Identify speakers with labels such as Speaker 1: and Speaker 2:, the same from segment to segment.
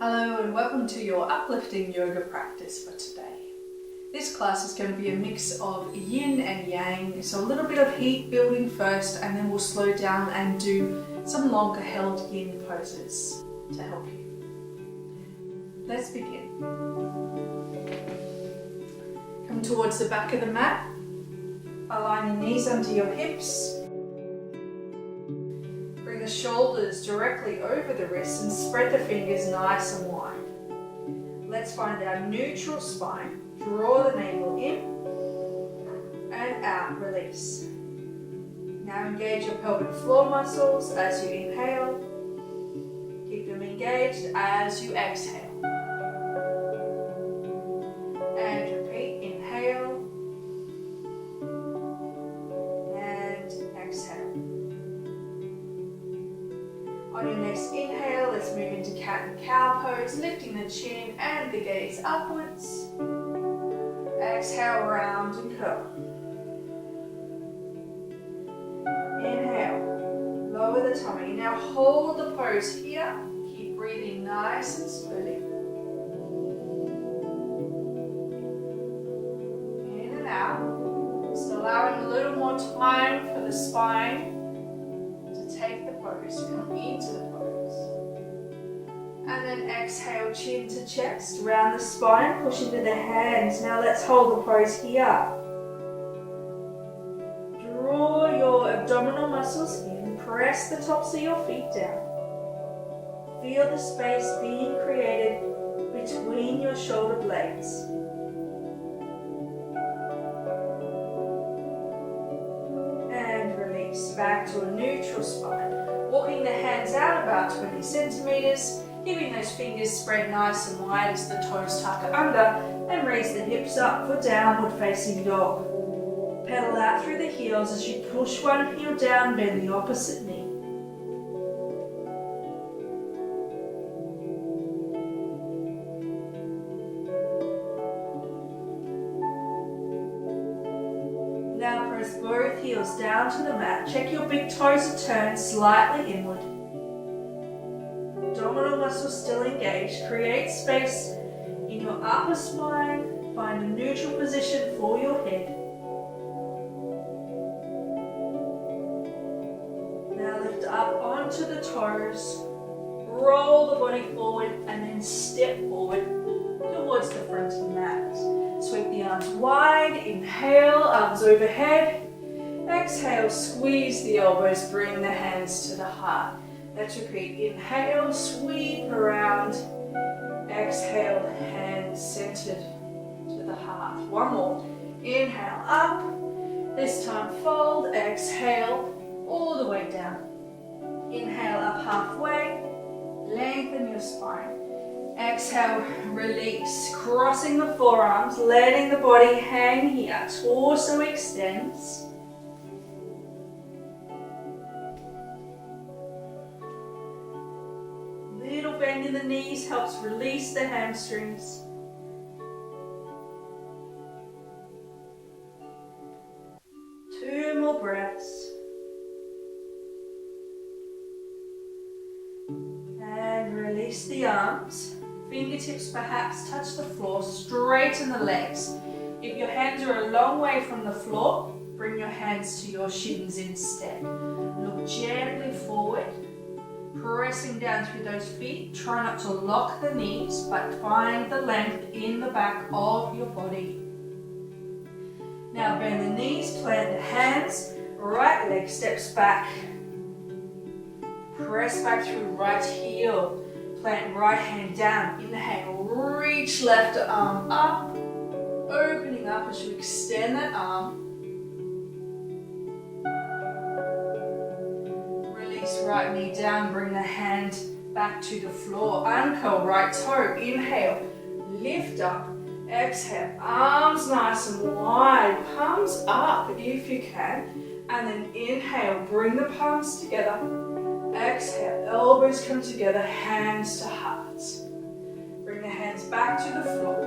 Speaker 1: Hello and welcome to your uplifting yoga practice for today. This class is going to be a mix of yin and yang, so a little bit of heat building first and then we'll slow down and do some longer held yin poses to help you. Let's begin. Come towards the back of the mat, align your knees under your hips. Bring the shoulders directly over the wrists and spread the fingers nice and wide. Let's find our neutral spine. Draw the navel in and out, release. Now engage your pelvic floor muscles as you inhale. Keep them engaged as you exhale. And repeat, inhale and exhale. On your next inhale, let's move into cat and cow pose, lifting the chin and the gaze upwards. Exhale, round and curl. Inhale, lower the tummy. Now hold the pose here. Keep breathing nice and slowly. In and out. Just allowing a little more time for the spine to take the pose, come into the pose. And then exhale, chin to chest, round the spine, push into the hands. Now let's hold the pose here. Draw your abdominal muscles in, press the tops of your feet down. Feel the space being created between your shoulder blades. And release back to a neutral spine. Walking the hands out about 20 centimeters, giving those fingers spread nice and wide as the toes tuck under, and raise the hips up for downward facing dog. Pedal out through the heels as you push one heel down, bend the opposite knee. Now press both heels down to the mat. Check your big toes are turned slightly inward. Abdominal muscles still engaged. Create space in your upper spine. Find a neutral position for your head. Now lift up onto the toes. Roll the body forward and then step forward towards the front of the mat. Sweep the arms wide. Inhale, arms overhead. Exhale, squeeze the elbows. Bring the hands to the heart. Let's repeat. Inhale, sweep around. Exhale, hands centered to the heart. One more. Inhale, up. This time fold. Exhale, all the way down. Inhale, up halfway. Lengthen your spine. Exhale, release. Crossing the forearms, letting the body hang here. Torso extends. Little bend in the knees helps release the hamstrings. Two more breaths. And release the arms. Fingertips perhaps touch the floor. Straighten the legs. If your hands are a long way from the floor, bring your hands to your shins instead. Look gently forward. Pressing down through those feet. Try not to lock the knees, but find the length in the back of your body. Now bend the knees, plant the hands, right leg steps back. Press back through right heel. Plant right hand down. Inhale, reach left arm up. Opening up as you extend that arm. Right knee down, bring the hand back to the floor. Uncurl right toe. Inhale, lift up. Exhale, arms nice and wide. Palms up if you can. And then inhale, bring the palms together. Exhale, elbows come together, hands to hearts. Bring the hands back to the floor.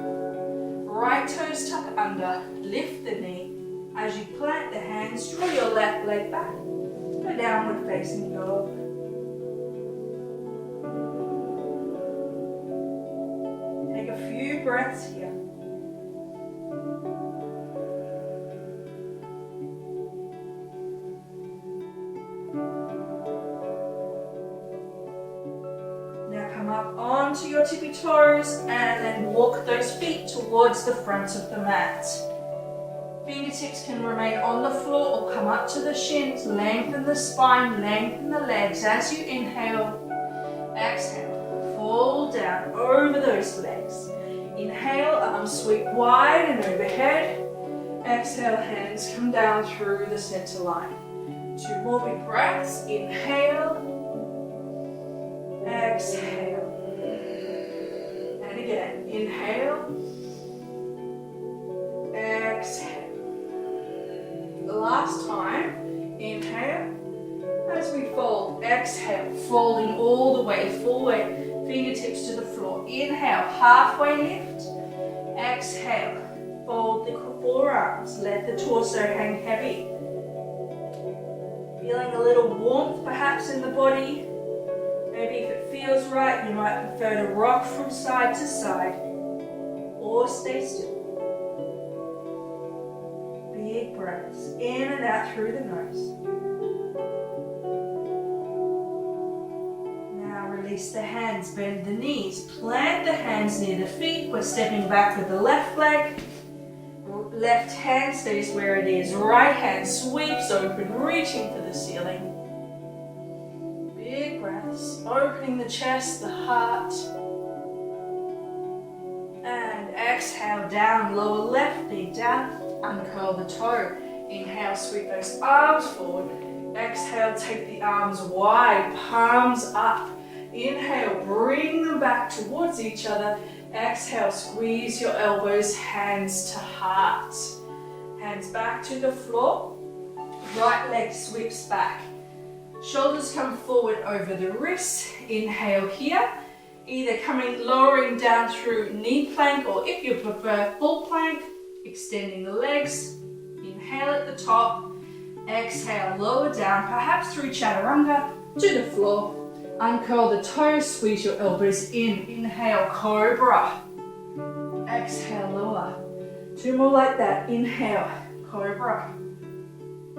Speaker 1: Right toes tuck under. Lift the knee. As you plant the hands, draw your left leg back. Go downward facing dog. a few breaths here. Now come up onto your tippy toes and then walk those feet towards the front of the mat. Fingertips can remain on the floor or come up to the shins. Lengthen the spine, lengthen the legs as you inhale. Exhale, fall down over those legs. Inhale, arms sweep wide and overhead. Exhale, hands come down through the center line. 2 more big breaths. Inhale. Exhale. And again, inhale. Exhale. Last time, inhale. As we fold, exhale, folding all the way forward, fingertips to the floor. Inhale, halfway lift. Exhale, fold the forearms, let the torso hang heavy. Feeling a little warmth perhaps in the body. Maybe if it feels right, you might prefer to rock from side to side or stay still. Big breaths in and out through the nose. Release the hands, bend the knees, plant the hands near the feet. We're stepping back with the left leg. Left hand stays where it is. Right hand sweeps open, reaching for the ceiling. Big breaths, opening the chest, the heart. And exhale, down, lower left knee down, uncurl the toe. Inhale, sweep those arms forward. Exhale, take the arms wide, palms up. Inhale, bring them back towards each other. Exhale, squeeze your elbows, hands to heart. Hands back to the floor. Right leg sweeps back. Shoulders come forward over the wrists. Inhale here. Either lowering down through knee plank, or if you prefer full plank, extending the legs. Inhale at the top. Exhale, lower down, perhaps through chaturanga to the floor. Uncurl the toes, squeeze your elbows in. Inhale, cobra. Exhale, lower. 2 more like that. Inhale, cobra.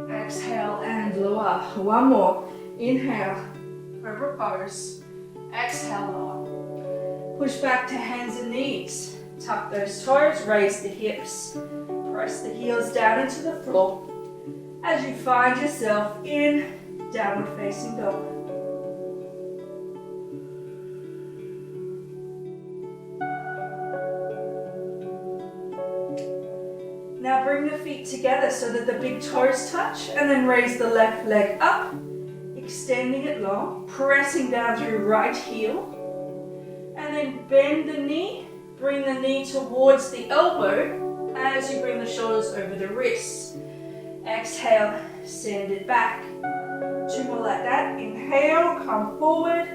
Speaker 1: Exhale and lower. 1 more. Inhale, cobra pose. Exhale, lower. Push back to hands and knees. Tuck those toes, raise the hips. Press the heels down into the floor as you find yourself in downward facing dog. Now bring the feet together so that the big toes touch, and then raise the left leg up, extending it long, pressing down through right heel, and then bend the knee, bring the knee towards the elbow as you bring the shoulders over the wrists. Exhale, send it back. 2 more like that. Inhale, come forward.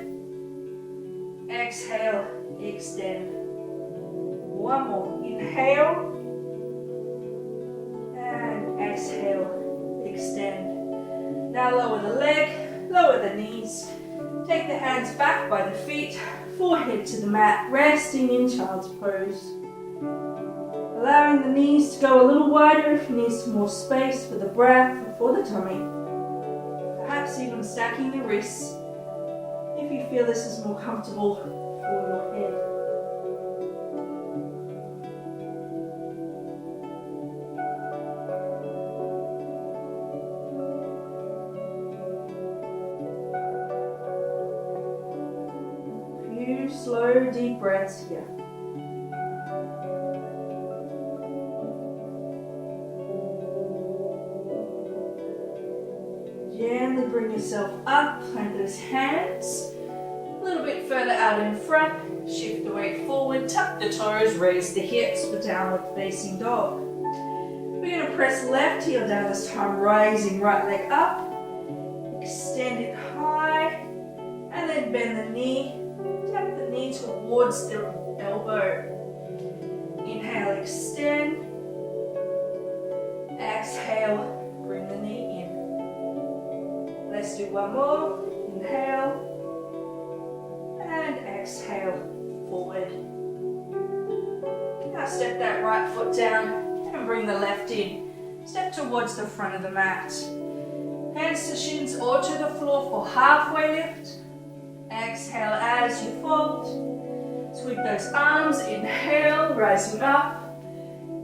Speaker 1: Exhale, extend. 1 more. Inhale. Exhale, extend. Now lower the leg, lower the knees. Take the hands back by the feet, forehead to the mat, resting in child's pose. Allowing the knees to go a little wider if you need some more space for the breath and for the tummy. Perhaps even stacking the wrists if you feel this is more comfortable for your head. Slow, deep breaths here. Gently bring yourself up, plant those hands. A little bit further out in front, shift the weight forward, tuck the toes, raise the hips for downward facing dog. We're going to press left heel down this time, raising right leg up. Extend it high, and then bend the knee. Tap the knee towards the elbow. Inhale, extend. Exhale, bring the knee in. Let's do 1 more. Inhale. And exhale, forward. Now step that right foot down and bring the left in. Step towards the front of the mat. Hands to shins or to the floor for halfway lift. Exhale as you fold. Sweep those arms, inhale, rising up.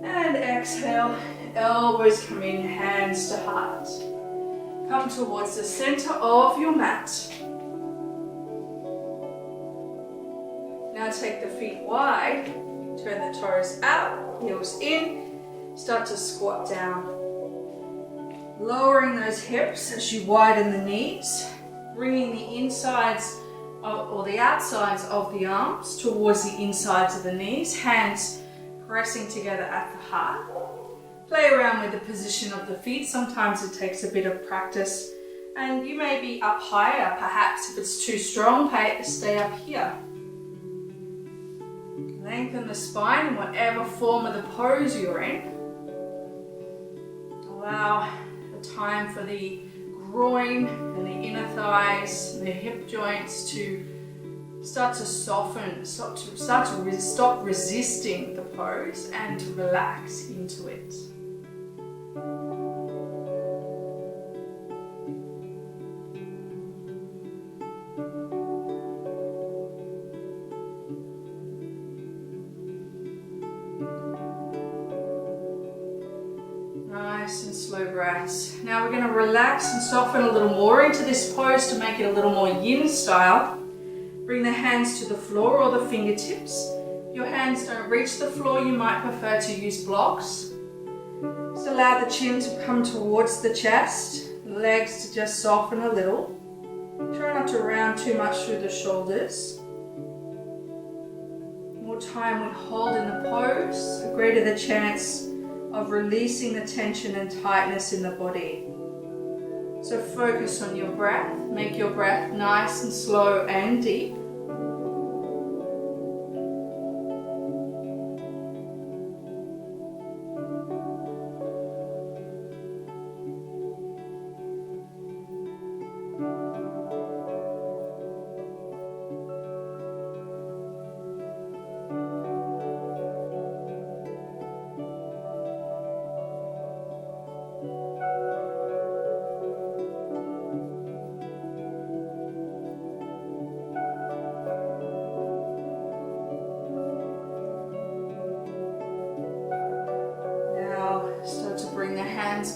Speaker 1: And exhale, elbows come in, hands to heart. Come towards the center of your mat. Now take the feet wide, turn the toes out, heels in, start to squat down. Lowering those hips as you widen the knees, bringing the insides or the outsides of the arms towards the insides of the knees, hands pressing together at the heart. Play around with the position of the feet. Sometimes it takes a bit of practice and you may be up higher. Perhaps if it's too strong, stay up here. Lengthen the spine in whatever form of the pose you're in. Allow the time for the groin and the inner thighs and the hip joints to start to soften, stop resisting the pose and to relax into it. Nice and slow breaths. Now we're going to relax and soften a little more into this pose to make it a little more yin style. Bring the hands to the floor or the fingertips. If your hands don't reach the floor, you might prefer to use blocks. Just allow the chin to come towards the chest, legs to just soften a little. Try not to round too much through the shoulders. More time we hold in the pose, the greater the chance of releasing the tension and tightness in the body. So focus on your breath. Make your breath nice and slow and deep.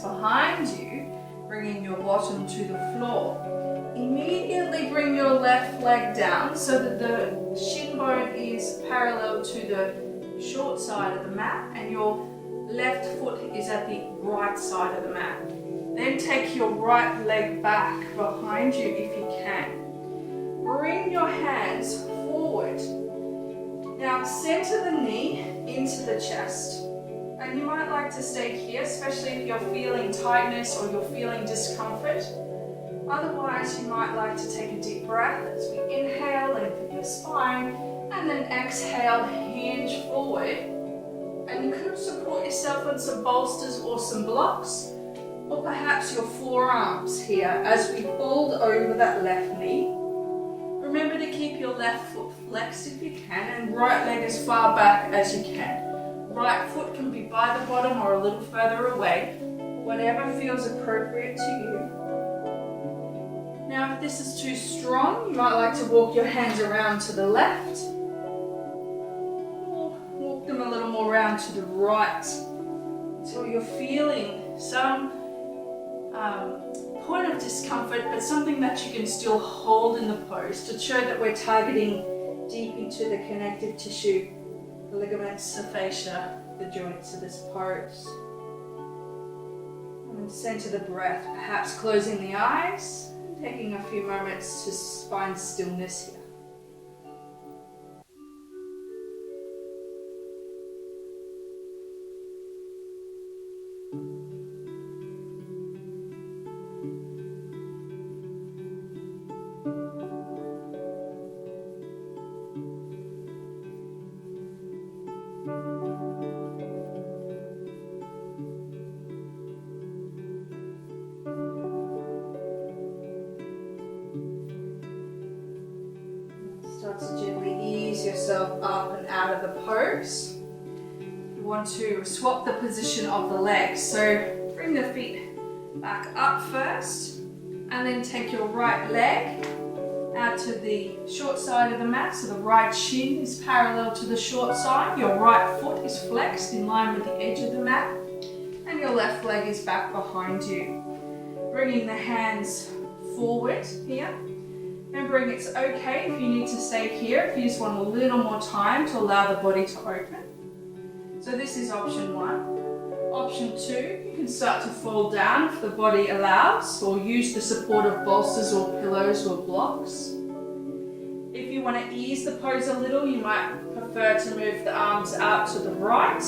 Speaker 1: Behind you, bringing your bottom to the floor. Immediately bring your left leg down so that the shin bone is parallel to the short side of the mat and your left foot is at the right side of the mat. Then take your right leg back behind you if you can. Bring your hands forward. Now center the knee into the chest. And you might like to stay here, especially if you're feeling tightness or you're feeling discomfort. Otherwise, you might like to take a deep breath as we inhale, lengthen your spine, and then exhale, hinge forward. And you could support yourself on some bolsters or some blocks, or perhaps your forearms here as we fold over that left knee. Remember to keep your left foot flexed if you can, and right leg as far back as you can. Right foot can be by the bottom or a little further away, whatever feels appropriate to you. Now if this is too strong, you might like to walk your hands around to the left, or walk them a little more around to the right, until you're feeling some point of discomfort, but something that you can still hold in the pose to show that we're targeting deep into the connective tissue, the ligaments, the fascia, the joints of this pose. And center the breath, perhaps closing the eyes, taking a few moments to find stillness here. Start to gently ease yourself up and out of the pose. want to swap the position of the legs. So bring the feet back up first, and then take your right leg out to the short side of the mat. So the right shin is parallel to the short side. Your right foot is flexed in line with the edge of the mat. And your left leg is back behind you. Bringing the hands forward here. Remembering it's okay if you need to stay here, if you just want a little more time to allow the body to open. So this is option 1. Option 2, you can start to fall down if the body allows, or use the support of bolsters or pillows or blocks. If you want to ease the pose a little, you might prefer to move the arms out to the right,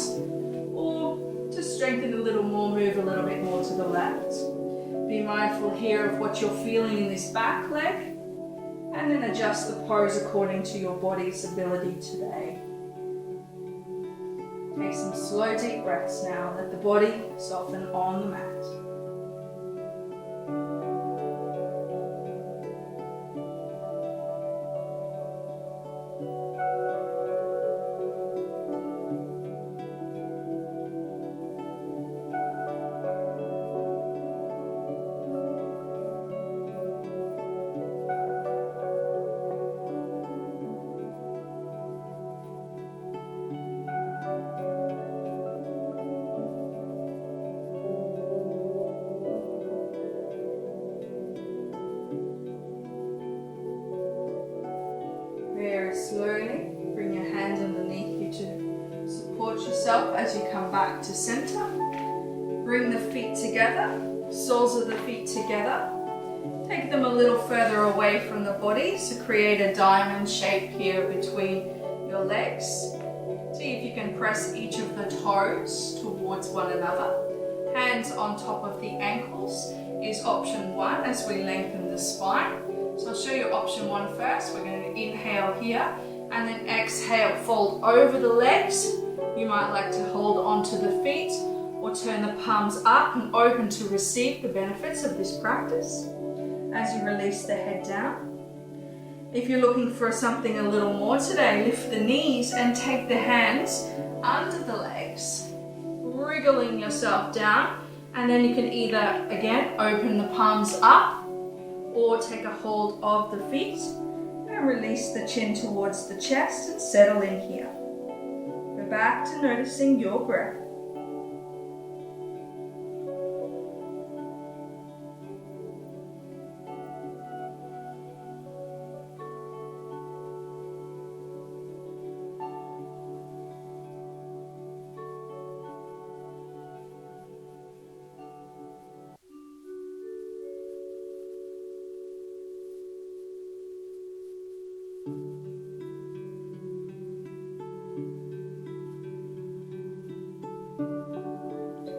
Speaker 1: or to strengthen a little more, move a little bit more to the left. Be mindful here of what you're feeling in this back leg, and then adjust the pose according to your body's ability today. Take some slow deep breaths now. Let the body soften on the mat. Very slowly, bring your hands underneath you to support yourself as you come back to center. Bring the feet together, soles of the feet together. Take them a little further away from the body to create a diamond shape here between your legs. See if you can press each of the toes towards one another. Hands on top of the ankles is option 1 as we lengthen the spine. So I'll show you option 1 first. We're going to inhale here and then exhale, fold over the legs. You might like to hold onto the feet or turn the palms up and open to receive the benefits of this practice as you release the head down. If you're looking for something a little more today, lift the knees and take the hands under the legs, wriggling yourself down, and then you can either, again, open the palms up or take a hold of the feet and release the chin towards the chest and settle in here. Go back to noticing your breath.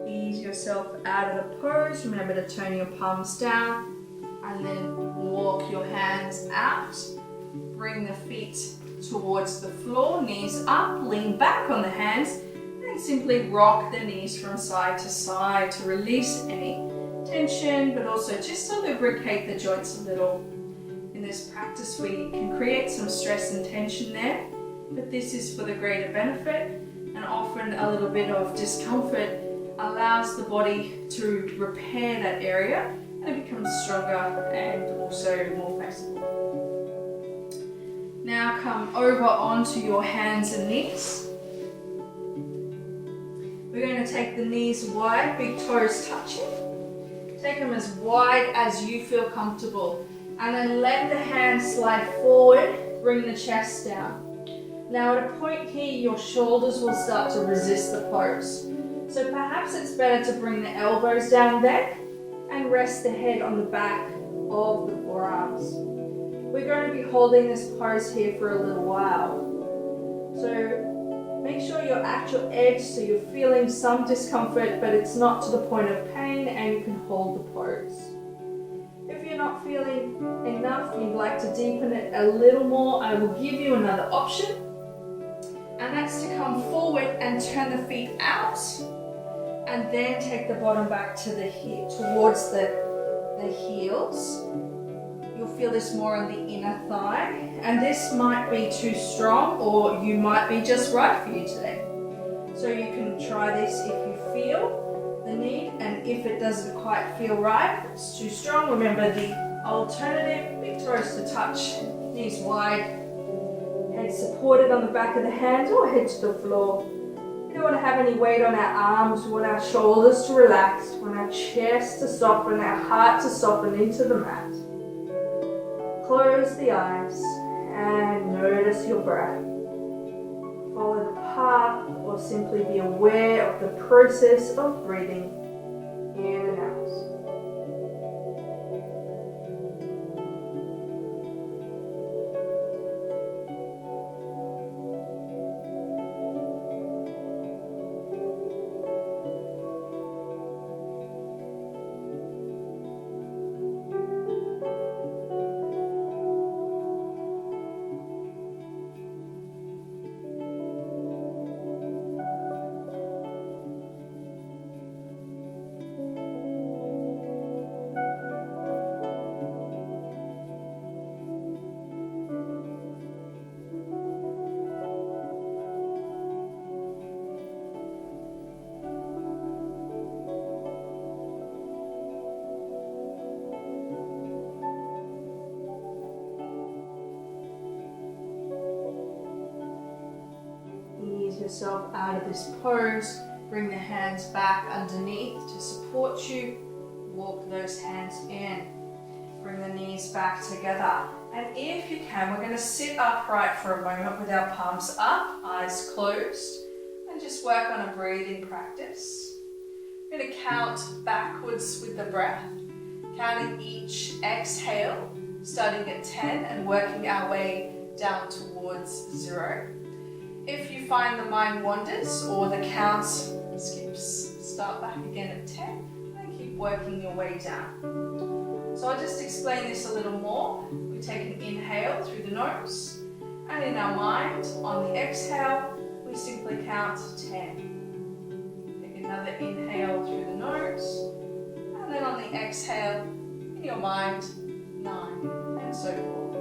Speaker 1: Ease yourself out of the pose. Remember to turn your palms down and then walk your hands out. Bring the feet towards the floor, knees up, lean back on the hands, and simply rock the knees from side to side to release any tension, but also just to lubricate the joints a little. In this practice, we can create some stress and tension there, but this is for the greater benefit, and often a little bit of discomfort allows the body to repair that area and it becomes stronger and also more flexible. Now come over onto your hands and knees. We're going to take the knees wide, big toes touching. Take them as wide as you feel comfortable. And then let the hands slide forward, bring the chest down. Now at a point here, your shoulders will start to resist the pose. So perhaps it's better to bring the elbows down there and rest the head on the back of the forearms. We're going to be holding this pose here for a little while. So make sure you're at your edge so you're feeling some discomfort, but it's not to the point of pain, and you can hold the pose. If you're not feeling enough, you'd like to deepen it a little more, I will give you another option. And that's to come forward and turn the feet out, and then take the bottom back to the heel, towards the heels. You'll feel this more on the inner thigh, and this might be too strong or you might be just right for you today. So you can try this if you feel the need, and if it doesn't quite feel right, if it's too strong, remember the alternative, big toes to touch, knees wide, head supported on the back of the hands or head to the floor. We don't want to have any weight on our arms. We want our shoulders to relax. We want our chest to soften, our heart to soften into the mat. Close the eyes and notice your breath. Follow the path or simply be aware of the process of breathing in and out. Yourself out of this pose, bring the hands back underneath to support you, walk those hands in, bring the knees back together, and if you can, we're going to sit upright for a moment with our palms up, eyes closed, and just work on a breathing practice. We're going to count backwards with the breath, counting each exhale, starting at 10 and working our way down towards 0. If you find the mind wanders or the count skips, start back again at 10 and keep working your way down. So I'll just explain this a little more. We take an inhale through the nose, and in our mind, on the exhale, we simply count 10. Take another inhale through the nose, and then on the exhale, in your mind, 9, and so forth.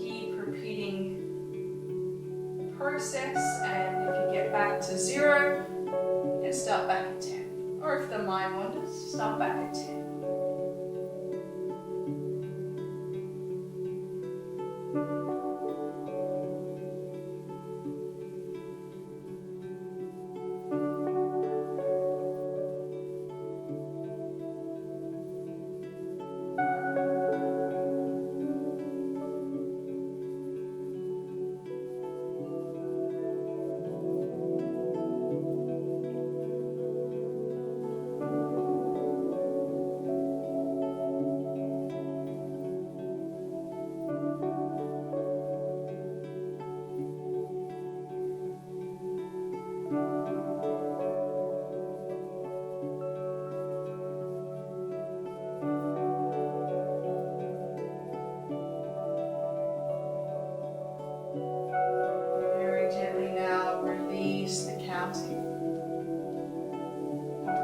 Speaker 1: Keep repeating process, and if you get back to 0, you can start back at 10. Or if the mind wanders, start back at 10.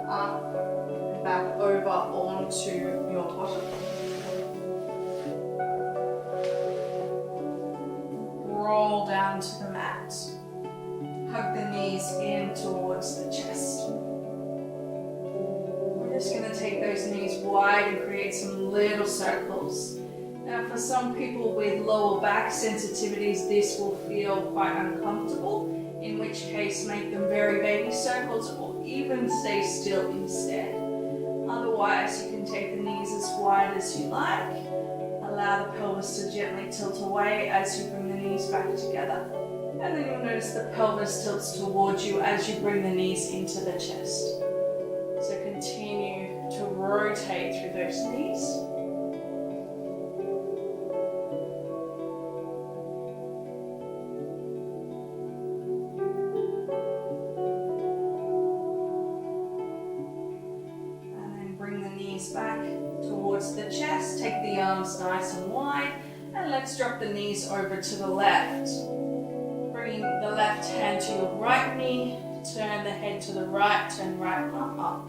Speaker 1: Up and back over onto your bottom. Roll down to the mat. Hug the knees in towards the chest. We're just going to take those knees wide and create some little circles. Now for some people with lower back sensitivities, this will feel quite uncomfortable, in which case make them very baby circles or even stay still instead. Otherwise, you can take the knees as wide as you like. Allow the pelvis to gently tilt away as you bring the knees back together. And then you'll notice the pelvis tilts towards you as you bring the knees into the chest. So continue to rotate through those knees. Back towards the chest, take the arms nice and wide, and let's drop the knees over to the left. Bringing the left hand to your right knee, turn the head to the right, turn right arm up.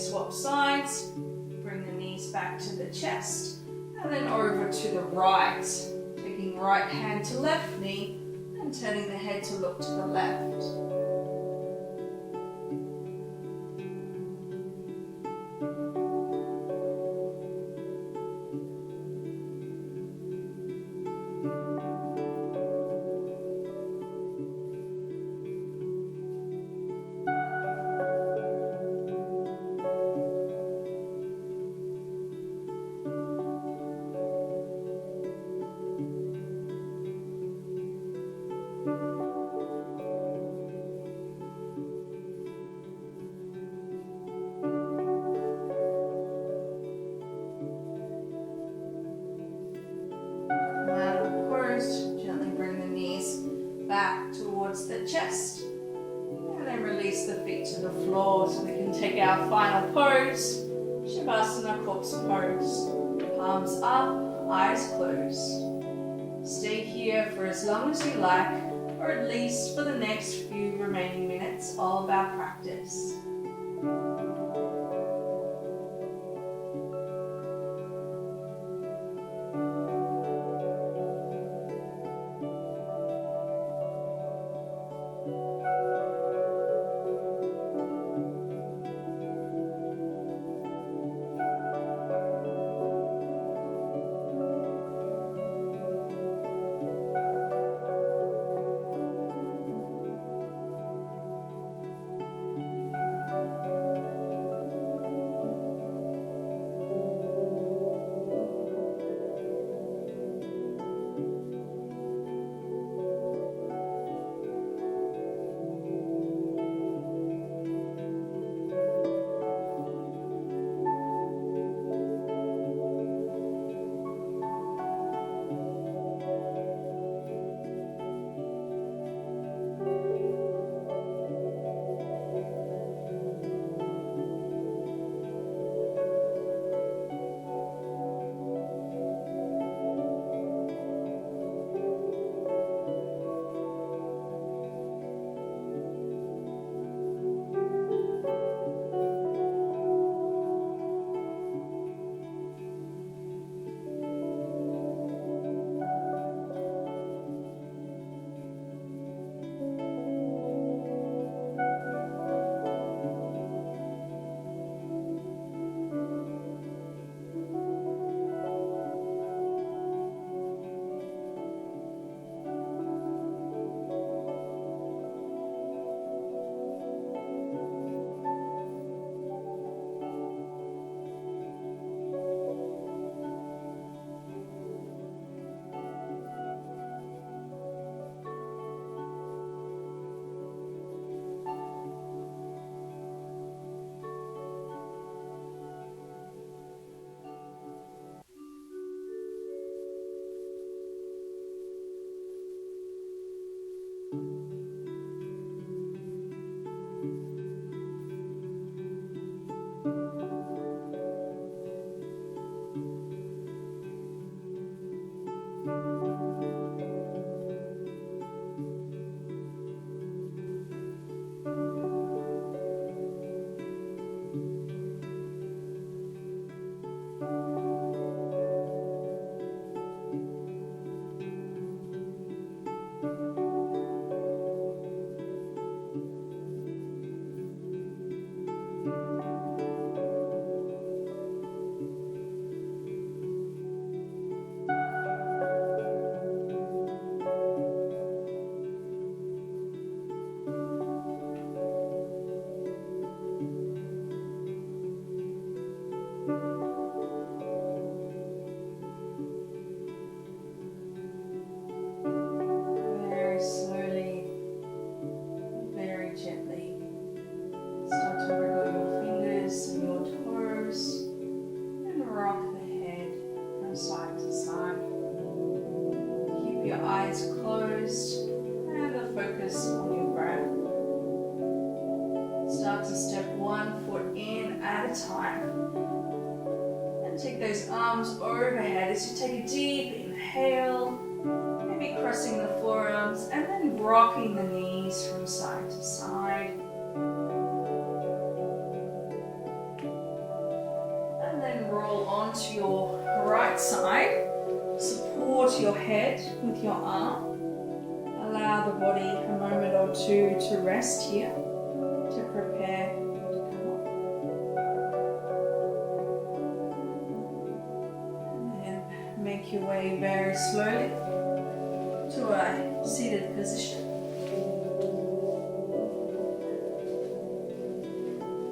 Speaker 1: swap sides. Bring the knees back to the chest and then over to the right. Taking right hand to left knee and turning the head to look to the left. Back towards the chest, and then release the feet to the floor so we can take our final pose, Shavasana corpse pose. Palms up, eyes closed. Stay here for as long as you like, or at least for the next few remaining minutes of our practice. Eyes closed and the focus on your breath. Start to step one foot in at a time and take those arms overhead as you take a deep inhale, maybe crossing the forearms and then rocking the knees from side to side. onto your right side. Support your head with your arm. Allow the body a moment or two to rest here, to prepare to come up. And make your way very slowly to a seated position.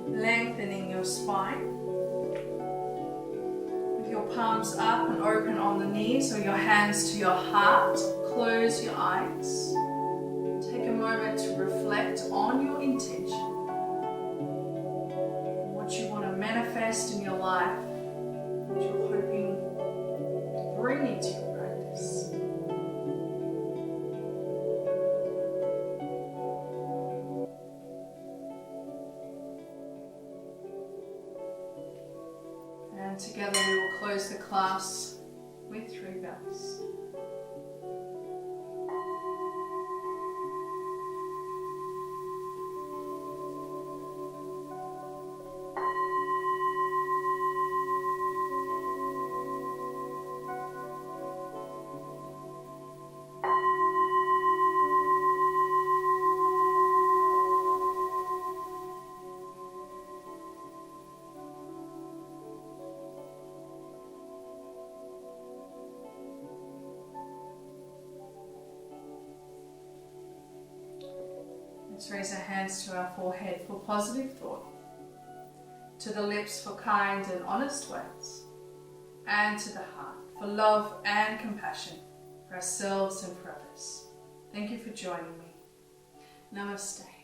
Speaker 1: Lengthening your spine. With your palms up and open on the knees, or your hands to your heart. Close your eyes. Take a moment to reflect on your intention. What you want to manifest in your life. What you're hoping to bring into your practice. And together we will close the class with 3 bows. Let's raise our hands to our forehead for positive thought, to the lips for kind and honest words, and to the heart for love and compassion for ourselves and for others. Thank you for joining me. Namaste.